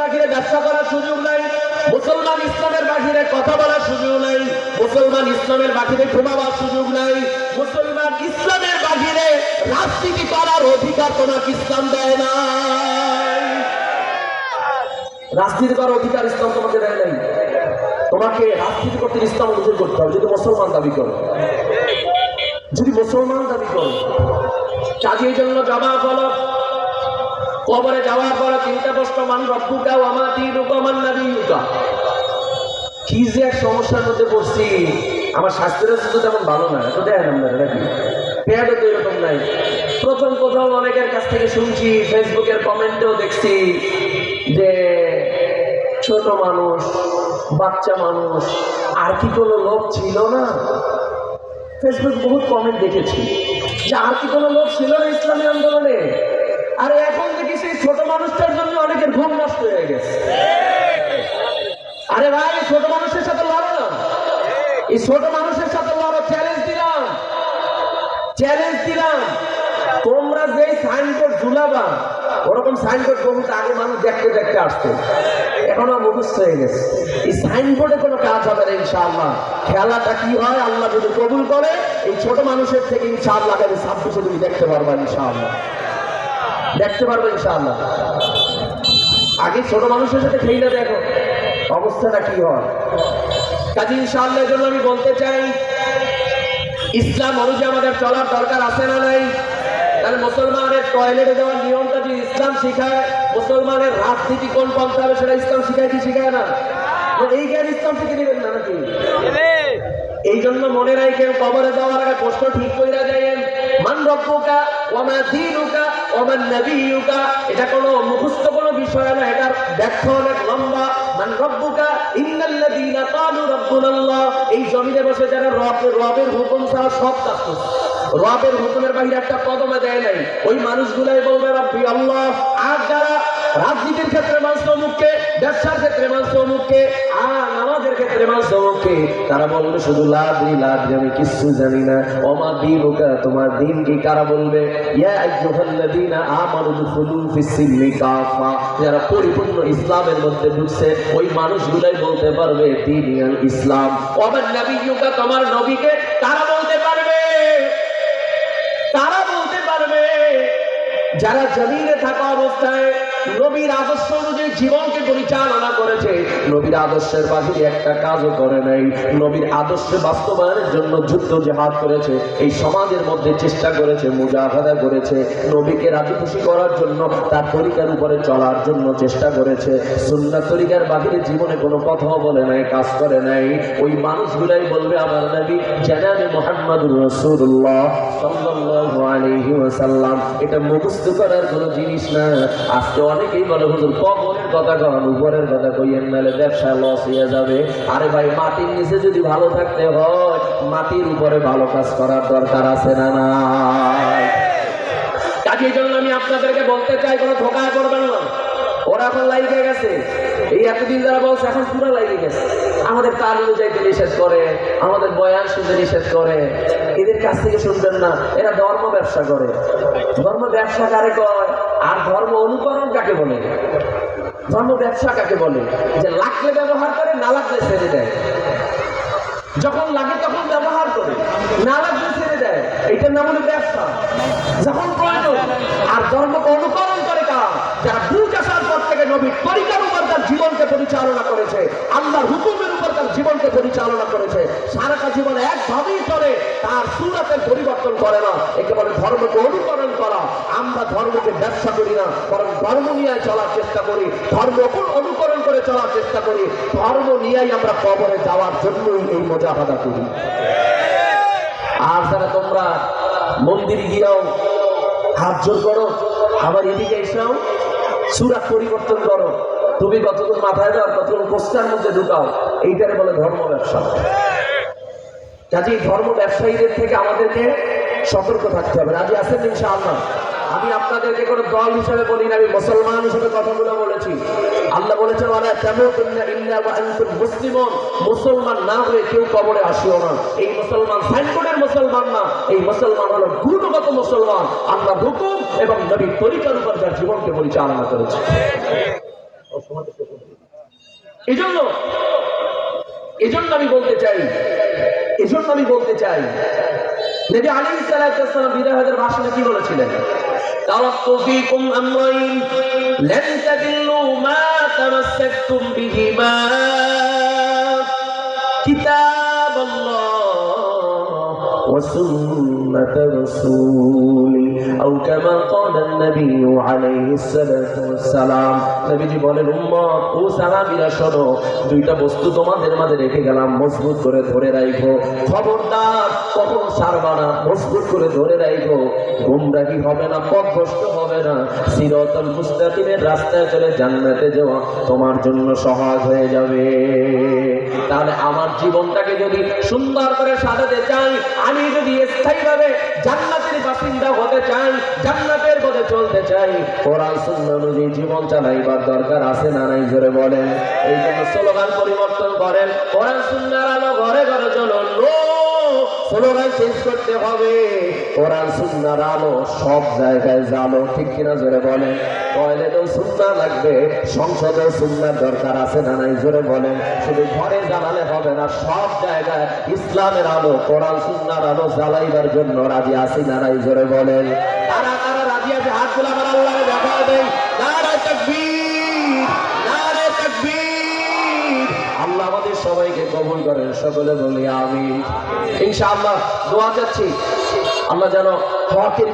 বাহিরে ব্যবসা করার সুযোগ নাই, মুসলমান ইসলামের বাহিরে কথা বলার সুযোগ নাই, মুসলমান ইসলামের বাহিরে ঘুমাবার সুযোগ নাই, মুসলমান ইসলামের বাহিরে রাজনীতি করার অধিকার তোমাকে ইসলাম দেয় না। রাজনীতি করার অধিকার ইসলাম তোমাকে দেয় নাই। তোমাকে রাজনীতি করতে ইসলাম অনুযায়ী করতে হবে যদি মুসলমান দাবি করো, যদি মুসলমান দাবি করো। কাজের জন্য জমা হলো কবরে যাওয়ার পর চিন্তা প্রশ্ন, মান রব্বুকা ওয়া মা দীনুকা ওয়া মান নাবিয়ুকা। কি যে এক সমস্যার মধ্যে পড়ছি। আমার স্বাস্থ্যের তো তেমন ভালো না, তো দেখেন আপনারা নাকি পেয়ারও তো এরকম নাই। প্রথম অনেকের কাছ থেকে শুনছি, ফেসবুকের কমেন্টেও দেখছি যে ছোট মানুষ, বাচ্চা মানুষ, আর কি কোনো লোক ছিল না? ফেসবুক বহুত কমেন্ট দেখেছি যে আর কি কোনো লোক ছিল না ইসলামী আন্দোলনে। আরে এখন দেখি সেই ছোট মানুষটার জন্য অনেকের ঘুম নষ্ট হয়ে গেছে। আরে ভাই, ছোট মানুষের সাথে লড়ো না, এই ছোট মানুষের সাথে লড়ো। চ্যালেঞ্জ দিলাম, তোমরা যে সাইনবোর্ড ঝুলাবা ওরকম সাইনবোর্ড বহুত আগে মানুষ দেখতে দেখতে আসতো, এখনো মুখস্থ হয়ে গেছে। এই সাইনবোর্ডে কোনো কাজ হবে না ইনশাআল্লাহ। খেলাটা কি হয় আল্লাহ যদি কবুল করে, এই ছোট মানুষের থেকে ইনশাআল্লাহ 26 তুমি দেখতে পারবা ইনশাআল্লাহ, দেখতে পারবে ইনশাআল্লাহ। আগে ছোট মানুষের সাথে খেলে দেখো অবস্থাটা কি হয়। কাজে ইনশাআল্লাহ এর জন্য আমি বলতে চাই, ইসলাম অনুযায়ী আমাদের চলার দরকার আছে না নাই? তাহলে মুসলমানের টয়লেটে যাওয়ার নিয়মটা যদি ইসলাম শিখায়, মুসলমানের রাজনীতি কোন পন্থা হবে সেটা ইসলাম শিখায় কি শিখায় না? এই জ্ঞান ইসলাম শিখে নেবেন না নাকি? এই জন্য মনে রাখেন, কবরে যাওয়ার আগে প্রশ্ন ঠিক কইরা যায়েন, মান রব্বুকা ওয়া মা দীনুকা ওয়া মান নাবিয়ুকা। এটা কোনো মুখস্থ কোনো বিষয় না, এটার ব্যাখ্যা অনেক লম্বা। মান রব্বুকা, ইন্নাল্লাযীনা ক্বালু রাব্বুনাল্লাহ। এই জমিনে বসে যারা রবের হুকুম ছাড়া সব কাজ করছে, রবের হুকুমের বাইরে একটা কদমে দেয় নাই, ওই মানুষগুলাই বলবে রব্বি আল্লাহ। আর যারা রাজনীতির ক্ষেত্রে মানছে অমুককে, ব্যবসার ক্ষেত্রে মানছে অমুককে, আর নামাজের ক্ষেত্রে মানছে অমুককে, তারা বলবে শুধু লাদ্রি আমি কিচ্ছু জানি না। ওমা দীনুকা, তোমার দিন কি? কারা বলবে? ইয়া আইয়ুহাল্লাযীনা আমানু দুখুলু ফিস-সিলমি কাফা। যারা পরিপূর্ণ ইসলামের মধ্যে ঢুকছে ওই মানুষগুলাই বলতে পারবে দীনুল ইসলাম। ওমা নাবিয়ুকা, তোমার নবীকে কারা বলতে পারবে? তারা বলতে পারবে যারা জমিনে থাকা অবস্থায় নবীর আদর্শ অনুযায়ী জীবনকে পরিচালনা করেছে, নবীর আদর্শের বাহিরে একটা কাজও করে নাই, নবীর আদর্শে বাস্তবায়নের জন্য যুদ্ধ জিহাদ করেছে, এই সমাজের মধ্যে চেষ্টা করেছে, মুজাহাদা করেছে, নবীকে রাজি খুশি করার জন্য তার তরিকার উপরে চলার জন্য চেষ্টা করেছে, সুন্নাত তরিকার বাহিরে জীবনে কোনো কথাও বলে নাই, কাজ করে নাই, ওই মানুষগুলাই বলবে আমার নবী জনাবে মুহাম্মদুর রাসূলুল্লাহ সাল্লাল্লাহু আলাইহি ওয়াসাল্লাম। এটা মুখস্থ করার কোনো জিনিস না। আজকে অনেকেই বলে হুজুর কবরের কথা কন, উপরের কথা কইয়েন, নাহলে ব্যবসা লস হয়ে যাবে। আরে ভাই, মাটির নিচে যদি ভালো থাকতে হয়, মাটির উপরে ভালো কাজ করার দরকার আছে না নাই? কাজের জন্য আমি আপনাদেরকে বলতে চাই, কোনো ধোঁকায় করবেন না। ওরা এখন লাইগে গেছে, এই এতদিন যারা বলছে এখন পুরো লাইগে গেছে, আমাদের তার অনুযায়ী নিষেধ করে, আমাদের বয়ান শুনতে নিষেধ করে। এদের কাছ থেকে শুনবেন না, এরা ধর্ম ব্যবসা করে। ধর্ম ব্যবসা কারে কয়? আর ধর্ম অনুকরণ কাকে বলে? ধর্ম ব্যবসা কাকে বলে? যে লাগলে ব্যবহার করে, না লাগলে ছেড়ে দেয়। যখন লাগে তখন ব্যবহার করে, না লাগলে ছেড়ে দেয়। এইটার নাম হলো ব্যবসা। যখন প্রয়োজন। আর ধর্মকে অনুকরণ করে কারা? যারা বুঝ আসার পর থেকে নবীর তরিকার উপর তার জীবনকে পরিচালনা করেছে, আল্লাহর হুকুমের উপর তার জীবনকে পরিচালনা করেছে, সারাটা জীবন একভাবেই চলে, তার সুরাতের পরিবর্তন করে না, একে বলে ধর্মকে অনুকরণ করা। আমরা ধর্মকে ব্যবসা করি না, বরং ধর্ম নিয়ে চলার চেষ্টা করি, ধর্মকে অনুকরণ করে চলার চেষ্টা করি, ধর্ম নিয়েই আমরা কবরে যাওয়ার জন্যই এই মুজাহাদা করি। আর যারা তোমরা মন্দিরে গিয়েও হাত জোর করো, আবার এদিকে এসেও সূরা পরিবর্তন করো, তুমি কতক্ষণ মাথায় দাও, কতক্ষণ পোস্টার মধ্যে ঢুকাও, এইটারে বলে ধর্ম ব্যবসা। কাজেই ধর্ম ব্যবসায়ীদের থেকে আমাদেরকে সতর্ক থাকতে হবে। রাজি আছেন ইনশাআল্লাহ? আমি আপনাদেরকে কোনো দল হিসেবে বলি না, আমি মুসলমান হিসেবে কথাগুলো বলেছি। আল্লাহ বলেছেন ওয়ালা তামুতুন্না ইল্লা ওয়া আনতুম মুসলিমুন, মুসলমান না হয়ে কেউ কবরে আসিও না। এই মুসলমান সাইনবোর্ডের মুসলমান না, এই মুসলমান হলো গুণগত মুসলমান, আল্লাহর হুকুম এবং নবীর তরিকার উপর যার জীবনকে পরিচালনা করেছে। এজন্য আমি বলতে চাই নবী আলাইহিস সালাতু ওয়াস সালাম বিদায় হজের ভাষণে কি বলেছিলেন? তারাক্তু ফীকুম আমরাইন লান তাদিল্লু মা তামাসসাকতুম বিহিমা কিতাবাল্লাহ ওয়া সুন্নাত রাসূলি আও কামা ক্বালা an-নবী আলাইহিস সালাতু ওয়াস সালাম। নবীজি বলেন, উম্মত ও সাহাবীরা শোনো, দুইটা বস্তু তোমাদের মাঝে রেখে গেলাম, মজবুত করে ধরে রাখো। খবরদার কখনো ছাড়বা না, মজবুত করে ধরে রাখো। গুমরাহি হবে না, পথভ্রষ্ট হবে না। সিরাতাল মুস্তাকিমের রাস্তায় চলে জান্নাতে যাওয়া তোমার জন্য সহজ হয়ে যাবে। তাহলে আমার জীবনটাকে যদি সুন্দর করে সাজাতে চাই, আমি যদি স্থায়ীভাবে জান্নাতের বাসিন্দা হতে চাই, জান্নাতের পথে চলতে চাই, কোরআন সুন্নাহ অনুযায়ী জীবন চালাইবার দরকার আছে না নাই? জোরে বলেন। এই জন্য স্লোগান পরিবর্তন করেন, কোরআন সুন্নাহর আলো ঘরে ঘরে জ্বলো। স্লোগান চেঞ্জ করতে হবে, কোরআন সুন্নাহর আলো সব জায়গায় জ্বালো। ঠিক কিনা? জোরে বলেন। টয়লেটেও সুন্নাহ লাগবে, সংসদেও সুন্নাহর দরকার আছে না নাই? জোরে বলেন। শুধু ঘরে জ্বালালে হবে না, সব জায়গায় ইসলামের আলো, কোরআন সুন্নাহর আলো জ্বালাইবার জন্য রাজি আছি না নাই? জোরে বলেন। কারা কারা রাজি আছে? হাত তুলে আমার আল্লাহকে দেখা দেয়। নারে তাকবীর, নারে তাকবীর। আল্লাহ আমাদের সবাইকে কবুল করেন, সকলে বলি আমিন। ইনশাআল্লাহ দোয়া চাচ্ছি আল্লাহ যেন হকের